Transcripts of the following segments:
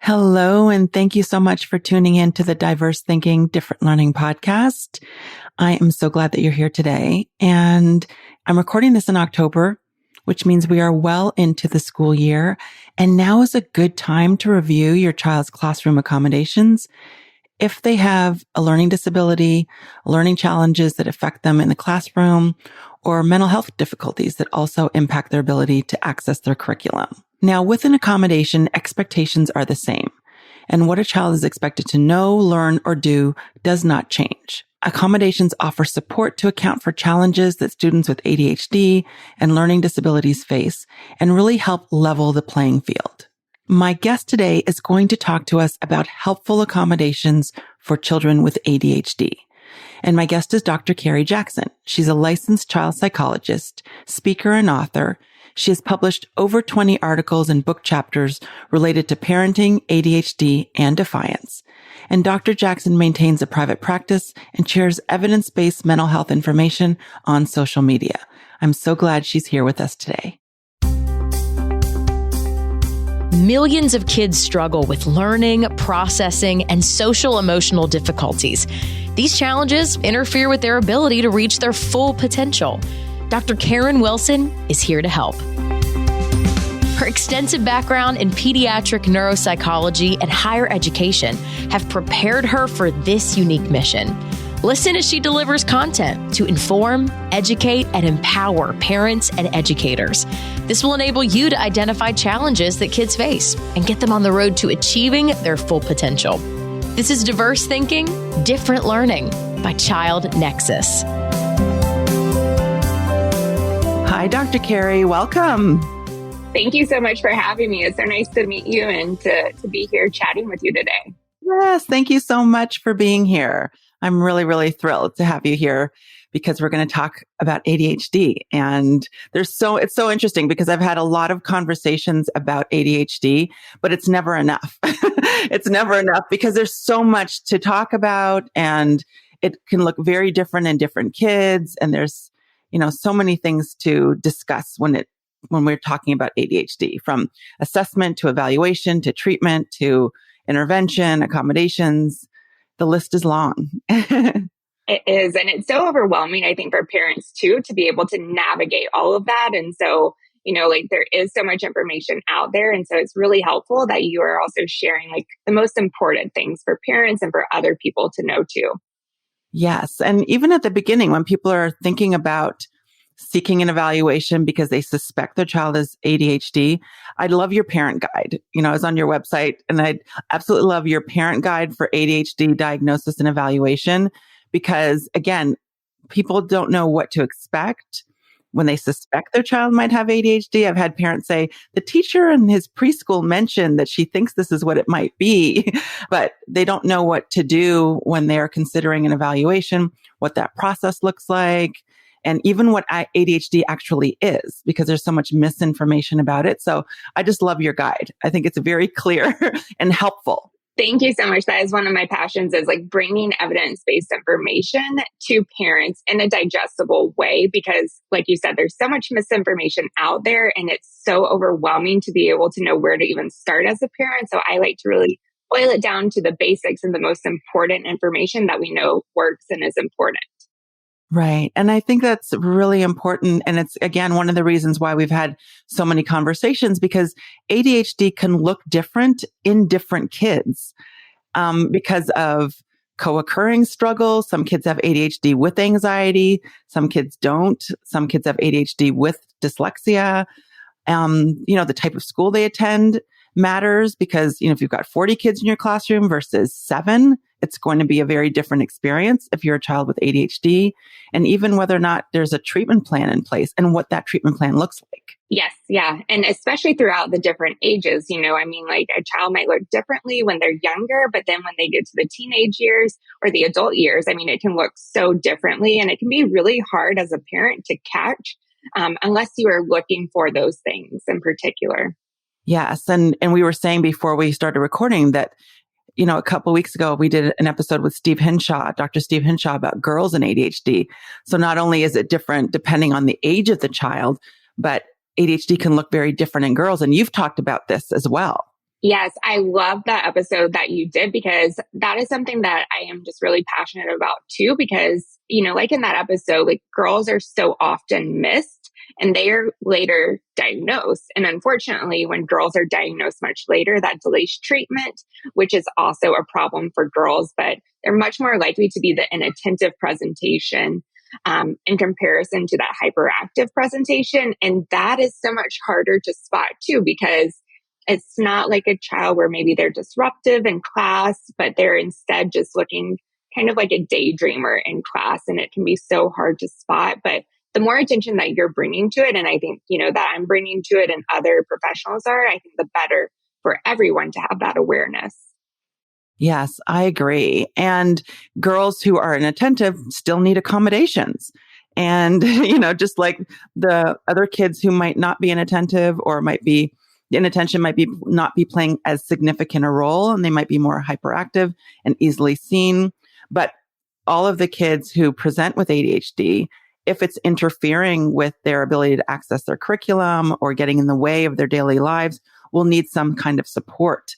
Hello, and thank you so much for tuning in to the Diverse Thinking, Different Learning podcast. I am so glad that you're here today. And I'm recording this in October, which means we are well into the school year. And now is a good time to review your child's classroom accommodations. If they have a learning disability, learning challenges that affect them in the classroom, or mental health difficulties that also impact their ability to access their curriculum. Now, with an accommodation, expectations are the same, and what a child is expected to know, learn, or do does not change. Accommodations offer support to account for challenges that students with ADHD and learning disabilities face and really help level the playing field. My guest today is going to talk to us about helpful accommodations for children with ADHD. And my guest is Dr. Carrie Jackson. She's a licensed child psychologist, speaker, and author. She has published over 20 articles and book chapters related to parenting, ADHD, and defiance. And Dr. Jackson maintains a private practice and shares evidence-based mental health information on social media. I'm so glad she's here with us today. Millions of kids struggle with learning, processing, and social emotional difficulties. These challenges interfere with their ability to reach their full potential. Dr. Karen Wilson is here to help. Her extensive background in pediatric neuropsychology and higher education have prepared her for this unique mission. Listen as she delivers content to inform, educate, and empower parents and educators. This will enable you to identify challenges that kids face and get them on the road to achieving their full potential. This is Diverse Thinking, Different Learning by Child Nexus. Hi, Dr. Carrie. Welcome. Thank you so much for having me. It's so nice to meet you and to be here chatting with you today. Yes, thank you so much for being here. I'm really, really thrilled to have you here because we're going to talk about ADHD. And it's so interesting because I've had a lot of conversations about ADHD, but it's never enough. It's never enough because there's so much to talk about and it can look very different in different kids. And there's, so many things to discuss when we're talking about ADHD, from assessment to evaluation to treatment to intervention, accommodations. The list is long. It is. And it's so overwhelming, I think, for parents too, to be able to navigate all of that. And so, there is so much information out there. And so it's really helpful that you are also sharing the most important things for parents and for other people to know too. Yes. And even at the beginning, when people are thinking about seeking an evaluation because they suspect their child has ADHD, I'd love your parent guide. I was on your website and I'd absolutely love your parent guide for ADHD diagnosis and evaluation because, again, people don't know what to expect when they suspect their child might have ADHD. I've had parents say, the teacher in his preschool mentioned that she thinks this is what it might be, but they don't know what to do when they're considering an evaluation, what that process looks like, and even what ADHD actually is, because there's so much misinformation about it. So I just love your guide. I think it's very clear and helpful. Thank you so much. That is one of my passions, is bringing evidence-based information to parents in a digestible way, because like you said, there's so much misinformation out there and it's so overwhelming to be able to know where to even start as a parent. So I like to really boil it down to the basics and the most important information that we know works and is important. Right. And I think that's really important. And it's, again, one of the reasons why we've had so many conversations, because ADHD can look different in different kids because of co-occurring struggles. Some kids have ADHD with anxiety. Some kids don't. Some kids have ADHD with dyslexia. The type of school they attend matters because, if you've got 40 kids in your classroom versus 7, it's going to be a very different experience if you're a child with ADHD, and even whether or not there's a treatment plan in place and what that treatment plan looks like. Yes. Yeah. And especially throughout the different ages, a child might look differently when they're younger, but then when they get to the teenage years or the adult years, it can look so differently, and it can be really hard as a parent to catch unless you are looking for those things in particular. Yes. And we were saying before we started recording that, a couple of weeks ago, we did an episode with Dr. Steve Hinshaw, about girls and ADHD. So not only is it different depending on the age of the child, but ADHD can look very different in girls. And you've talked about this as well. Yes, I love that episode that you did because that is something that I am just really passionate about too. Because, like in that episode, like girls are so often missed and they are later diagnosed. And unfortunately, when girls are diagnosed much later, that delays treatment, which is also a problem for girls, but they're much more likely to be the inattentive presentation in comparison to that hyperactive presentation. And that is so much harder to spot too, because it's not like a child where maybe they're disruptive in class, but they're instead just looking kind of like a daydreamer in class. And it can be so hard to spot. But the more attention that you're bringing to it, and I think, that I'm bringing to it and other professionals are, I think the better for everyone to have that awareness. Yes, I agree. And girls who are inattentive still need accommodations. And, just like the other kids who might not be inattentive or might be inattention might be not be playing as significant a role, and they might be more hyperactive and easily seen. But all of the kids who present with ADHD, if it's interfering with their ability to access their curriculum or getting in the way of their daily lives, will need some kind of support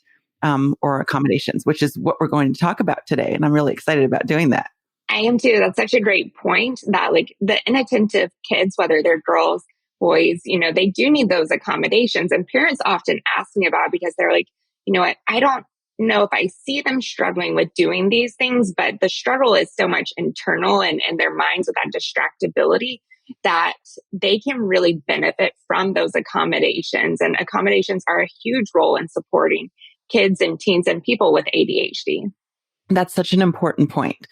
or accommodations, which is what we're going to talk about today. And I'm really excited about doing that. I am too. That's such a great point that like the inattentive kids, whether they're girls, boys, they do need those accommodations. And parents often ask me about it because they're like, what, I don't know if I see them struggling with doing these things, but the struggle is so much internal and in their minds with that distractibility that they can really benefit from those accommodations. And accommodations are a huge role in supporting kids and teens and people with ADHD. That's such an important point.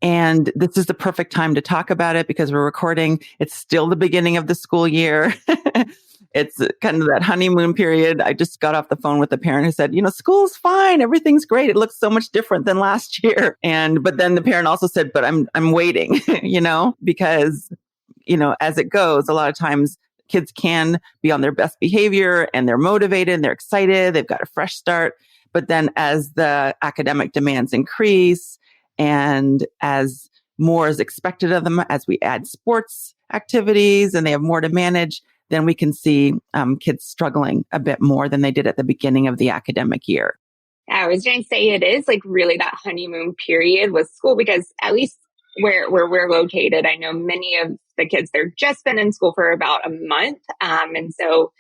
And this is the perfect time to talk about it because we're recording. It's still the beginning of the school year. It's kind of that honeymoon period. I just got off the phone with a parent who said, school's fine. Everything's great. It looks so much different than last year. But then the parent also said, but I'm waiting, because, as it goes, a lot of times kids can be on their best behavior and they're motivated and they're excited. They've got a fresh start. But then as the academic demands increase, and as more is expected of them, as we add sports activities and they have more to manage, then we can see kids struggling a bit more than they did at the beginning of the academic year. I was going to say it is like really that honeymoon period with school because at least where we're located, I know many of the kids, they're just been in school for about a month. And so,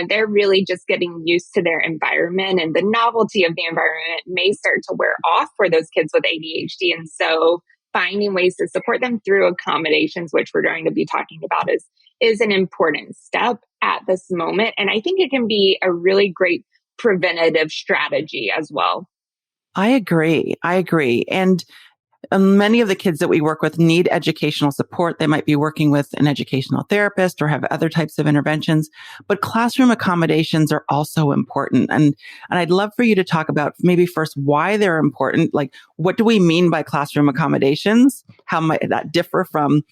they're really just getting used to their environment and the novelty of the environment may start to wear off for those kids with ADHD. And so finding ways to support them through accommodations, which we're going to be talking about is an important step at this moment. And I think it can be a really great preventative strategy as well. I agree. And many of the kids that we work with need educational support. They might be working with an educational therapist or have other types of interventions, but classroom accommodations are also important. And I'd love for you to talk about maybe first why they're important. Like, what do we mean by classroom accommodations? How might that differ from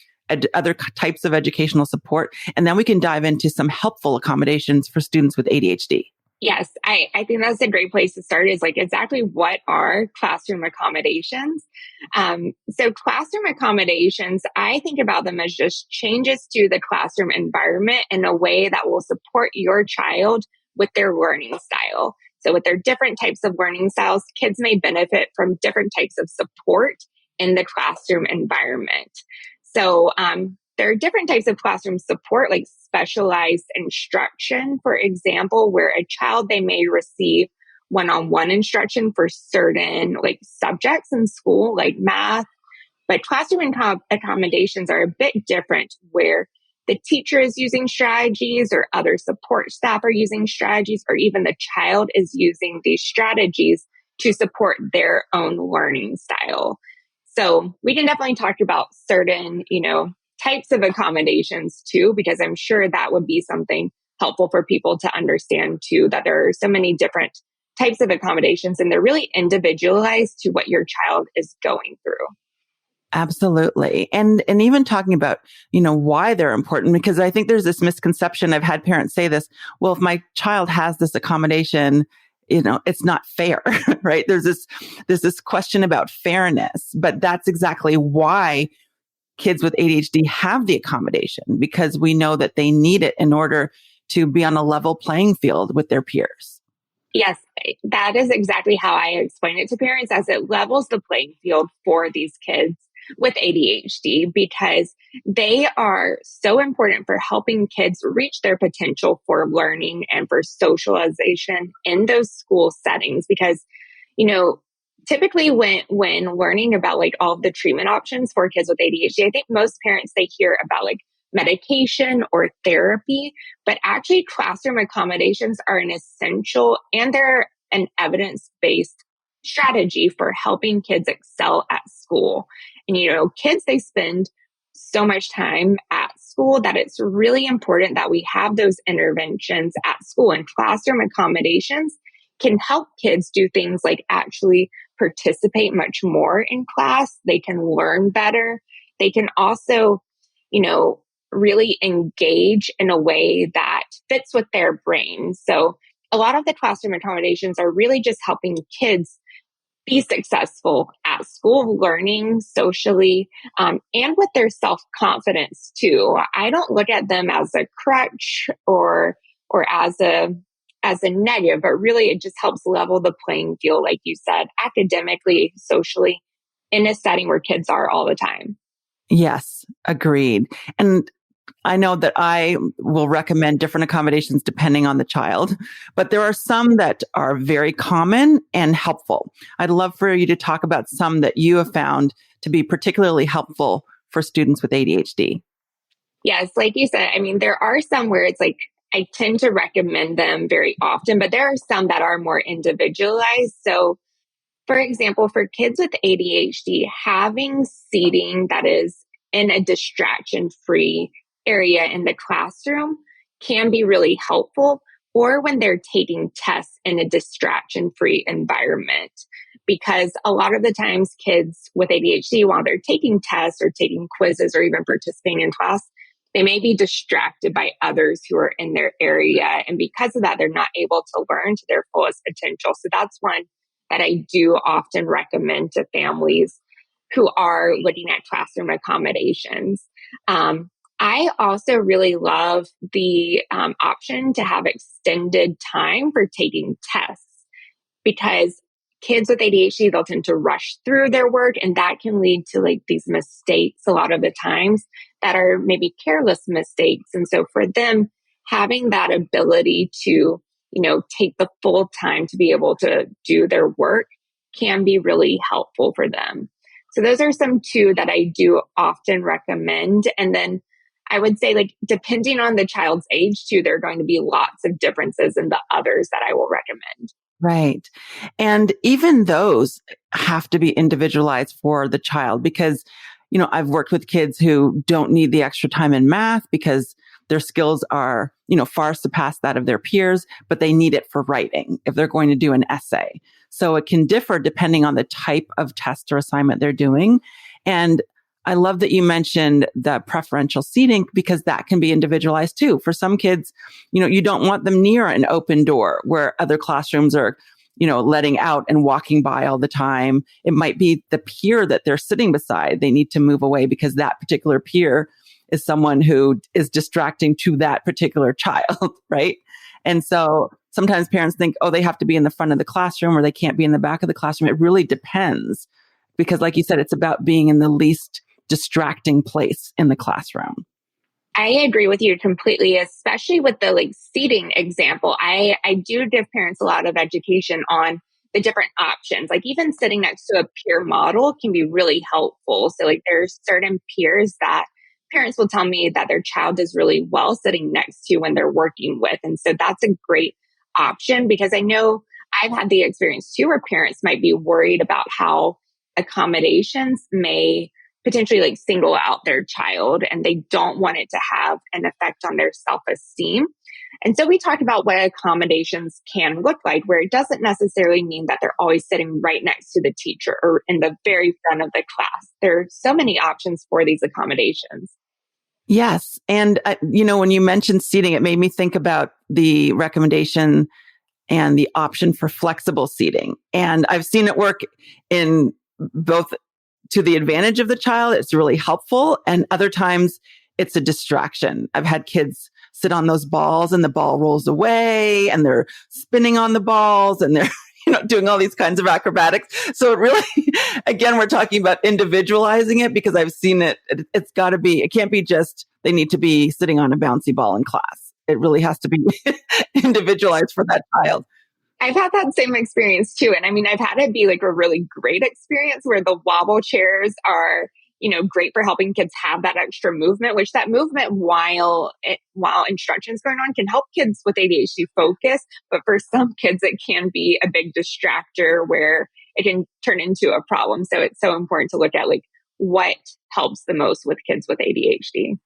other types of educational support? And then we can dive into some helpful accommodations for students with ADHD. Yes, I think that's a great place to start is like exactly what are classroom accommodations. So classroom accommodations, I think about them as just changes to the classroom environment in a way that will support your child with their learning style. So with their different types of learning styles, kids may benefit from different types of support in the classroom environment. So there are different types of classroom support, like specialized instruction, for example, where a child, they may receive one-on-one instruction for certain like subjects in school, like math. But classroom accommodations are a bit different, where the teacher is using strategies or other support staff are using strategies, or even the child is using these strategies to support their own learning style. So we can definitely talk about certain, types of accommodations too, because I'm sure that would be something helpful for people to understand too, that there are so many different types of accommodations and they're really individualized to what your child is going through. Absolutely. And even talking about, why they're important, because I think there's this misconception. I've had parents say this, well, if my child has this accommodation, it's not fair, right? There's this question about fairness, but that's exactly why kids with ADHD have the accommodation, because we know that they need it in order to be on a level playing field with their peers. Yes, that is exactly how I explain it to parents, as it levels the playing field for these kids with ADHD, because they are so important for helping kids reach their potential for learning and for socialization in those school settings. Because, you know, typically when learning about like all of the treatment options for kids with ADHD, I think most parents, they hear about like medication or therapy, but actually classroom accommodations are an essential, and they're an evidence-based strategy for helping kids excel at school. And, kids, they spend so much time at school that it's really important that we have those interventions at school, and classroom accommodations can help kids do things like actually participate much more in class. They can learn better. They can also, really engage in a way that fits with their brain. So a lot of the classroom accommodations are really just helping kids be successful at school, learning socially, and with their self-confidence too. I don't look at them as a crutch or as a negative, but really it just helps level the playing field, like you said, academically, socially, in a setting where kids are all the time. Yes, agreed. And I know that I will recommend different accommodations depending on the child, but there are some that are very common and helpful. I'd love for you to talk about some that you have found to be particularly helpful for students with ADHD. Yes, like you said, I mean, there are some where it's like, I tend to recommend them very often, but there are some that are more individualized. So, for example, for kids with ADHD, having seating that is in a distraction-free area in the classroom can be really helpful, or when they're taking tests in a distraction-free environment. Because a lot of the times kids with ADHD, while they're taking tests or taking quizzes or even participating in class, they may be distracted by others who are in their area. And because of that, they're not able to learn to their fullest potential. So that's one that I do often recommend to families who are looking at classroom accommodations. I also really love the option to have extended time for taking tests, because kids with ADHD, they'll tend to rush through their work, and that can lead to like these mistakes a lot of the times that are maybe careless mistakes. And so for them, having that ability to, take the full time to be able to do their work can be really helpful for them. So those are some two that I do often recommend. And then I would say, like, depending on the child's age too, there are going to be lots of differences in the others that I will recommend. Right. And even those have to be individualized for the child, because, I've worked with kids who don't need the extra time in math because their skills are, far surpassed that of their peers, but they need it for writing if they're going to do an essay. So it can differ depending on the type of test or assignment they're doing. And I love that you mentioned the preferential seating, because that can be individualized too. For some kids, you don't want them near an open door where other classrooms are, letting out and walking by all the time. It might be the peer that they're sitting beside. They need to move away because that particular peer is someone who is distracting to that particular child, right? And so sometimes parents think, they have to be in the front of the classroom or they can't be in the back of the classroom. It really depends, because like you said, it's about being in the least distracting place in the classroom. I agree with you completely, especially with the seating example. I do give parents a lot of education on the different options. Like even sitting next to a peer model can be really helpful. So there's certain peers that parents will tell me that their child is really well sitting next to when they're working with. And so that's a great option, because I know I've had the experience too where parents might be worried about how accommodations may potentially single out their child, and they don't want it to have an effect on their self-esteem. And so we talked about what accommodations can look like, where it doesn't necessarily mean that they're always sitting right next to the teacher or in the very front of the class. There are so many options for these accommodations. Yes. And, when you mentioned seating, it made me think about the recommendation and the option for flexible seating. And I've seen it work in both to the advantage of the child. It's really helpful. And other times it's a distraction. I've had kids sit on those balls and the ball rolls away and they're spinning on the balls and they're, doing all these kinds of acrobatics. So it really, again, we're talking about individualizing it because I've seen it. It's got to be, it can't be just they need to be sitting on a bouncy ball in class. It really has to be individualized for that child. I've had that same experience too. And I mean, I've had it be like a really great experience where the wobble chairs are, great for helping kids have that extra movement, which that movement while instruction's going on can help kids with ADHD focus. But for some kids, it can be a big distractor where it can turn into a problem. So it's so important to look at like what helps the most with kids with ADHD.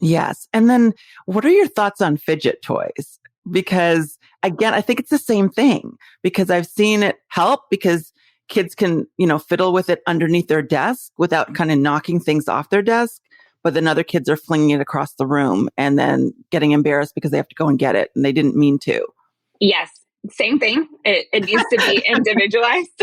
Yes. And then what are your thoughts on fidget toys? Because again, I think it's the same thing because I've seen it help because kids can, fiddle with it underneath their desk without kind of knocking things off their desk. But then other kids are flinging it across the room and then getting embarrassed because they have to go and get it and they didn't mean to. Yes. Same thing. It needs to be individualized.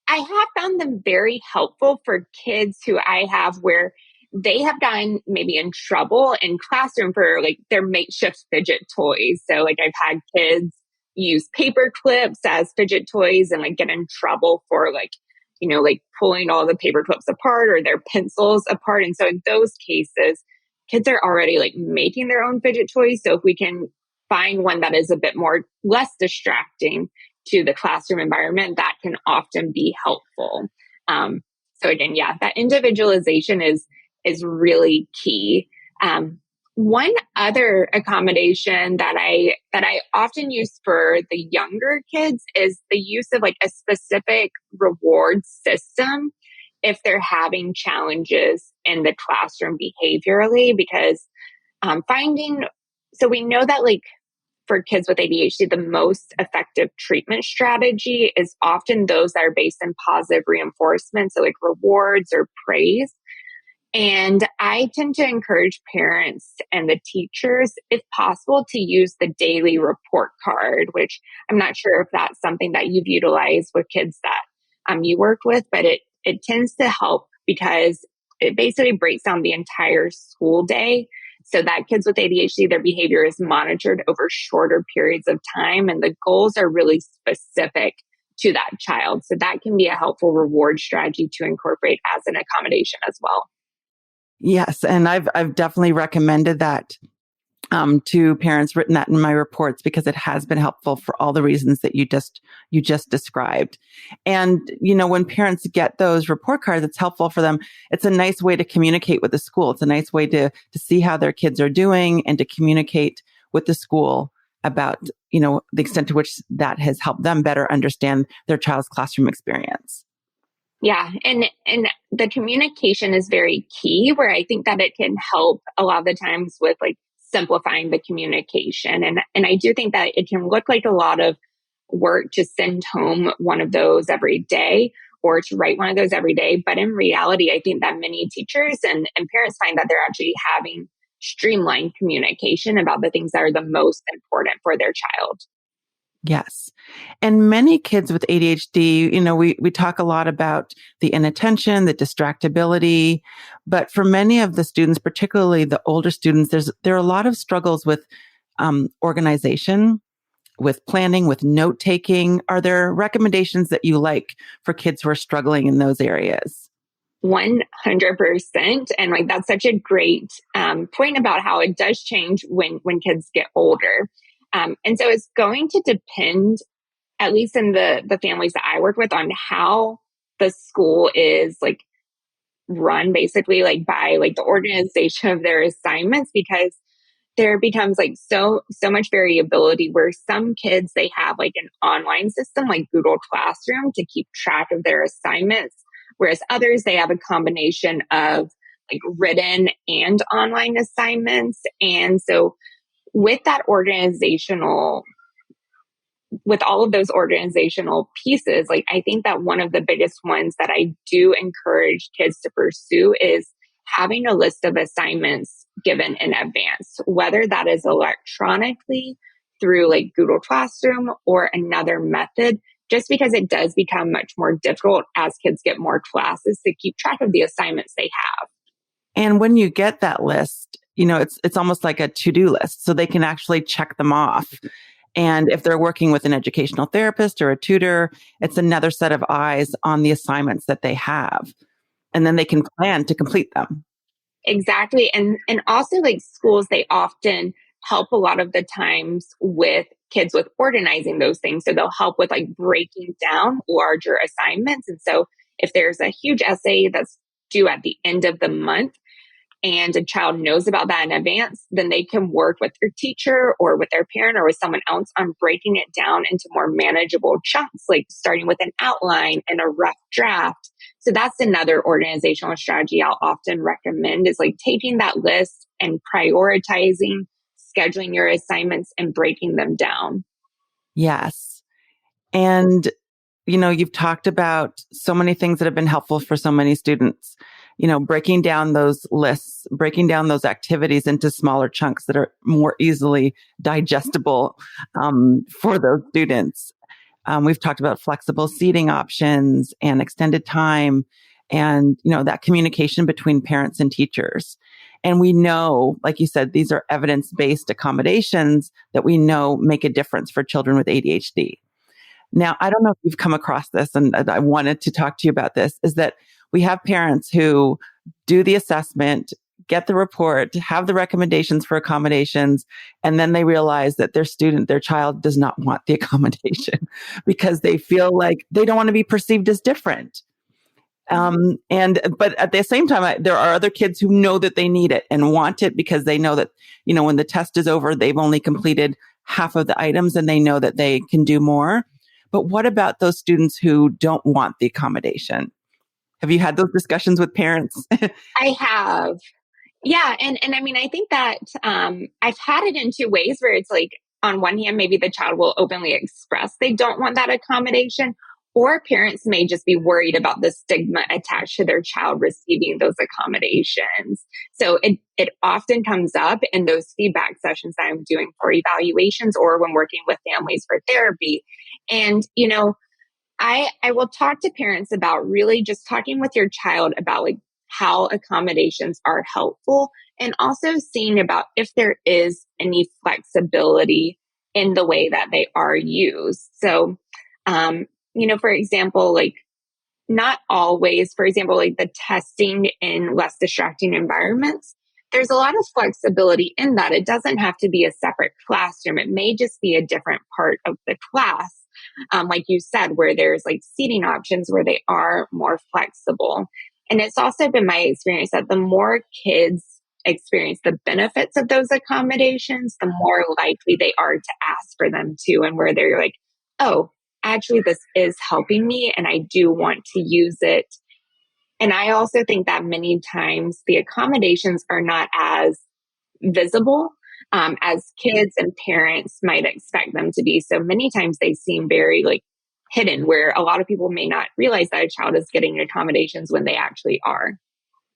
I have found them very helpful for kids who I have where they have gotten maybe in trouble in classroom for like their makeshift fidget toys. So like I've had kids use paper clips as fidget toys and like get in trouble for like pulling all the paper clips apart or their pencils apart. And so in those cases, kids are already like making their own fidget toys. So if we can find one that is a bit more less distracting to the classroom environment, that can often be helpful. So again, that individualization is really key. One other accommodation that I often use for the younger kids is the use of like a specific reward system if they're having challenges in the classroom behaviorally, because so we know that like for kids with ADHD, the most effective treatment strategy is often those that are based in positive reinforcement, so like rewards or praise. And I tend to encourage parents and the teachers, if possible, to use the daily report card, which I'm not sure if that's something that you've utilized with kids that you work with, but it tends to help because it basically breaks down the entire school day so that kids with ADHD, their behavior is monitored over shorter periods of time and the goals are really specific to that child. So that can be a helpful reward strategy to incorporate as an accommodation as well. Yes. And I've definitely recommended that to parents, written that in my reports because it has been helpful for all the reasons that you just described. And, when parents get those report cards, it's helpful for them. It's a nice way to communicate with the school. It's a nice way to see how their kids are doing and to communicate with the school about, the extent to which that has helped them better understand their child's classroom experience. Yeah. And the communication is very key where I think that it can help a lot of the times with like simplifying the communication. And I do think that it can look like a lot of work to send home one of those every day or to write one of those every day. But in reality, I think that many teachers and parents find that they're actually having streamlined communication about the things that are the most important for their child. Yes. And many kids with ADHD, we talk a lot about the inattention, the distractibility, but for many of the students, particularly the older students, there are a lot of struggles with organization, with planning, with note taking. Are there recommendations that you like for kids who are struggling in those areas? 100%. And like, that's such a great point about how it does change when kids get older. And so it's going to depend, at least in the families that I work with, on how the school is like run basically like by like the organization of their assignments, because there becomes like so much variability where some kids, they have like an online system like Google Classroom to keep track of their assignments, whereas others, they have a combination of like written and online assignments. And so with all of those organizational pieces, like I think that one of the biggest ones that I do encourage kids to pursue is having a list of assignments given in advance, whether that is electronically through like Google Classroom or another method, just because it does become much more difficult as kids get more classes to keep track of the assignments they have. And when you get that list, it's almost like a to-do list, so they can actually check them off. And if they're working with an educational therapist or a tutor, it's another set of eyes on the assignments that they have. And then they can plan to complete them. Exactly. And also like schools, they often help a lot of the times with kids with organizing those things. So they'll help with like breaking down larger assignments. And so if there's a huge essay that's due at the end of the month, and a child knows about that in advance, then they can work with their teacher or with their parent or with someone else on breaking it down into more manageable chunks, like starting with an outline and a rough draft. So that's another organizational strategy I'll often recommend, is like taking that list and prioritizing, scheduling your assignments and breaking them down. Yes. And you've talked about so many things that have been helpful for so many students, breaking down those lists, breaking down those activities into smaller chunks that are more easily digestible for those students. We've talked about flexible seating options and extended time and, that communication between parents and teachers. And we know, like you said, these are evidence-based accommodations that we know make a difference for children with ADHD. Now, I don't know if you've come across this, and I wanted to talk to you about this, is that we have parents who do the assessment, get the report, have the recommendations for accommodations, and then they realize that their child does not want the accommodation because they feel like they don't want to be perceived as different. But at the same time, there are other kids who know that they need it and want it because they know that, when the test is over, they've only completed half of the items and they know that they can do more. But what about those students who don't want the accommodation? Have you had those discussions with parents? I have. Yeah. And I mean, I think that I've had it in two ways, where it's like, on one hand, maybe the child will openly express they don't want that accommodation, or parents may just be worried about the stigma attached to their child receiving those accommodations. So it often comes up in those feedback sessions that I'm doing for evaluations or when working with families for therapy. And, I will talk to parents about really just talking with your child about like how accommodations are helpful, and also seeing about if there is any flexibility in the way that they are used. So, for example, like not always, for example, like the testing in less distracting environments, there's a lot of flexibility in that. It doesn't have to be a separate classroom. It may just be a different part of the class. Like you said, where there's like seating options where they are more flexible. And it's also been my experience that the more kids experience the benefits of those accommodations, the more likely they are to ask for them too. And where they're like, oh, actually, this is helping me and I do want to use it. And I also think that many times the accommodations are not as visible as kids and parents might expect them to be. So many times they seem very like hidden, where a lot of people may not realize that a child is getting accommodations when they actually are.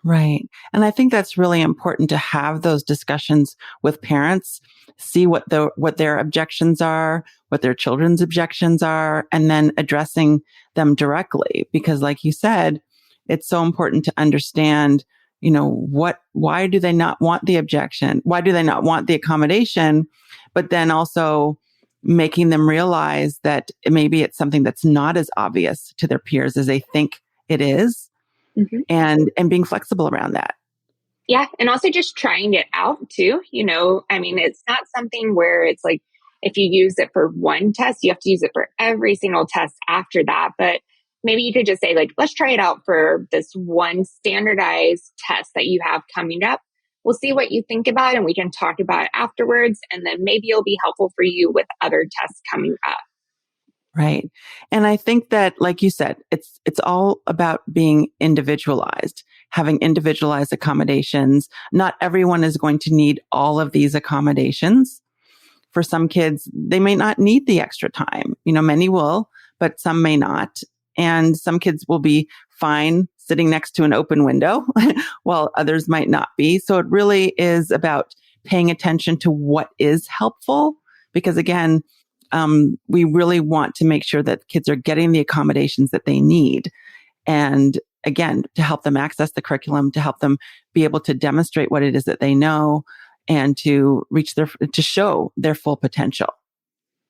Right. And I think that's really important to have those discussions with parents, see what their objections are, what their children's objections are, and then addressing them directly. Because like you said, it's so important to understand, why do they not want the objection? Why do they not want the accommodation? But then also making them realize that maybe it's something that's not as obvious to their peers as they think it is. Mm-hmm. And being flexible around that. Yeah. And also just trying it out too. I mean, it's not something where it's like, if you use it for one test, you have to use it for every single test after that. But maybe you could just say like, let's try it out for this one standardized test that you have coming up. We'll see what you think about it and we can talk about it afterwards. And then maybe it'll be helpful for you with other tests coming up. Right. And I think that, like you said, it's all about being individualized, having individualized accommodations. Not everyone is going to need all of these accommodations. For some kids, they may not need the extra time. Many will, but some may not. And some kids will be fine sitting next to an open window while others might not be. So it really is about paying attention to what is helpful, because again, we really want to make sure that kids are getting the accommodations that they need. And again, to help them access the curriculum, to help them be able to demonstrate what it is that they know and to show their full potential.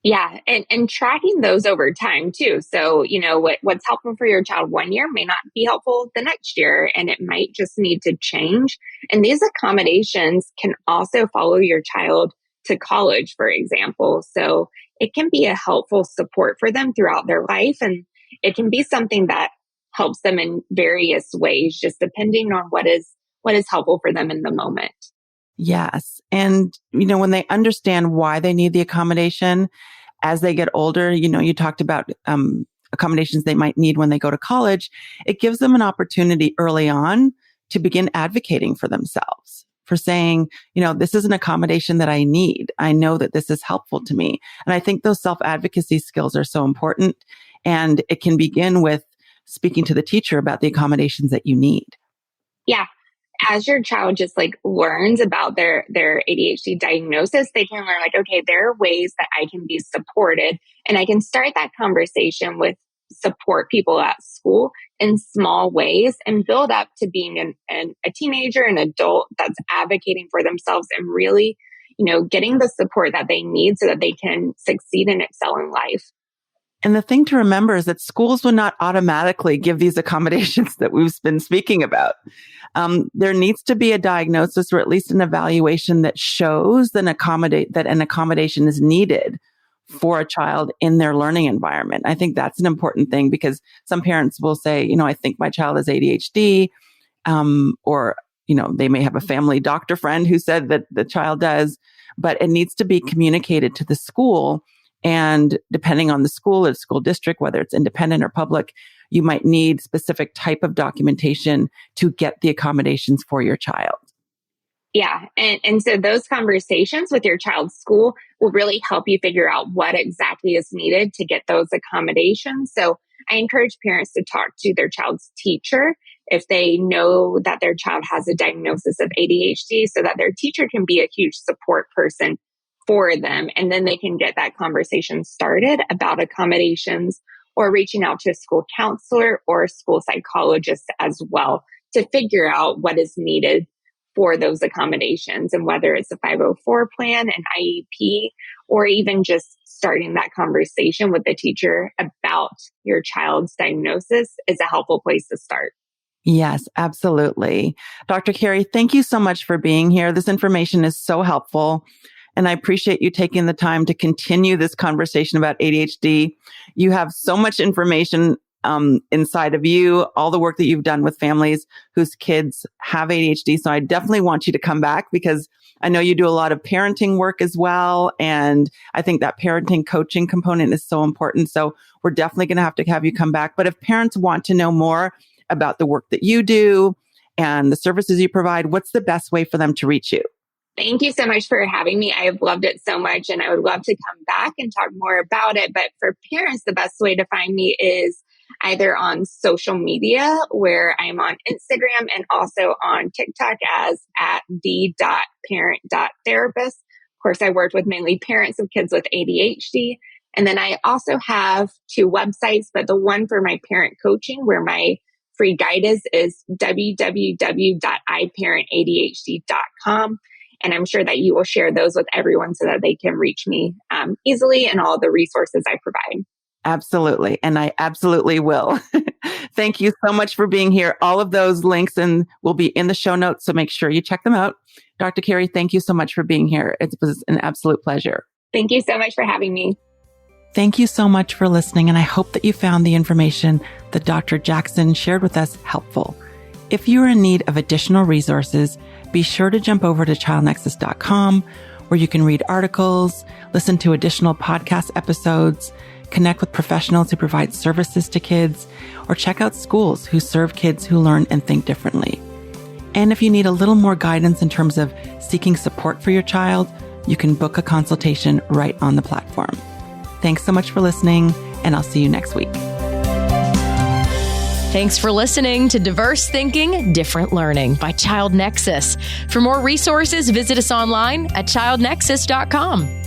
Yeah. And tracking those over time too. So, what's helpful for your child one year may not be helpful the next year, and it might just need to change. And these accommodations can also follow your child to college, for example. So it can be a helpful support for them throughout their life. And it can be something that helps them in various ways, just depending on what is helpful for them in the moment. Yes. And, when they understand why they need the accommodation as they get older, you talked about accommodations they might need when they go to college. It gives them an opportunity early on to begin advocating for themselves, for saying, this is an accommodation that I need. I know that this is helpful to me. And I think those self-advocacy skills are so important. And it can begin with speaking to the teacher about the accommodations that you need. Yeah. As your child just learns about their ADHD diagnosis, they can learn okay, there are ways that I can be supported, and I can start that conversation with support people at school in small ways and build up to being a teenager, an adult that's advocating for themselves and really, getting the support that they need so that they can succeed and excel in life. And the thing to remember is that schools will not automatically give these accommodations that we've been speaking about. There needs to be a diagnosis or at least an evaluation that shows that an accommodation is needed for a child in their learning environment. I think that's an important thing because some parents will say, I think my child has ADHD, or, they may have a family doctor friend who said that the child does, but it needs to be communicated to the school. And depending on the school or school district, whether it's independent or public, you might need specific type of documentation to get the accommodations for your child. Yeah. And so those conversations with your child's school will really help you figure out what exactly is needed to get those accommodations. So I encourage parents to talk to their child's teacher if they know that their child has a diagnosis of ADHD, so that their teacher can be a huge support person for them. And then they can get that conversation started about accommodations, or reaching out to a school counselor or a school psychologist as well to figure out what is needed for those accommodations, and whether it's a 504 plan, an IEP, or even just starting that conversation with the teacher about your child's diagnosis is a helpful place to start. Yes, absolutely. Dr. Carrie, thank you so much for being here. This information is so helpful. And I appreciate you taking the time to continue this conversation about ADHD. You have so much information inside of you, all the work that you've done with families whose kids have ADHD. So I definitely want you to come back because I know you do a lot of parenting work as well. And I think that parenting coaching component is so important. So we're definitely going to have you come back. But if parents want to know more about the work that you do and the services you provide, what's the best way for them to reach you? Thank you so much for having me. I have loved it so much, and I would love to come back and talk more about it. But for parents, the best way to find me is either on social media, where I'm on Instagram and also on TikTok as @the.parent.therapist. Of course, I worked with mainly parents of kids with ADHD. And then I also have 2 websites, but the one for my parent coaching, where my free guide is www.iparentadhd.com. And I'm sure that you will share those with everyone so that they can reach me easily and all the resources I provide. Absolutely. And I absolutely will. Thank you so much for being here. All of those links will be in the show notes, so make sure you check them out. Dr. Carrie, thank you so much for being here. It was an absolute pleasure. Thank you so much for having me. Thank you so much for listening, and I hope that you found the information that Dr. Jackson shared with us helpful. If you are in need of additional resources, be sure to jump over to childnexus.com, where you can read articles, listen to additional podcast episodes, connect with professionals who provide services to kids, or check out schools who serve kids who learn and think differently. And if you need a little more guidance in terms of seeking support for your child, you can book a consultation right on the platform. Thanks so much for listening, and I'll see you next week. Thanks for listening to Diverse Thinking, Different Learning by Child Nexus. For more resources, visit us online at childnexus.com.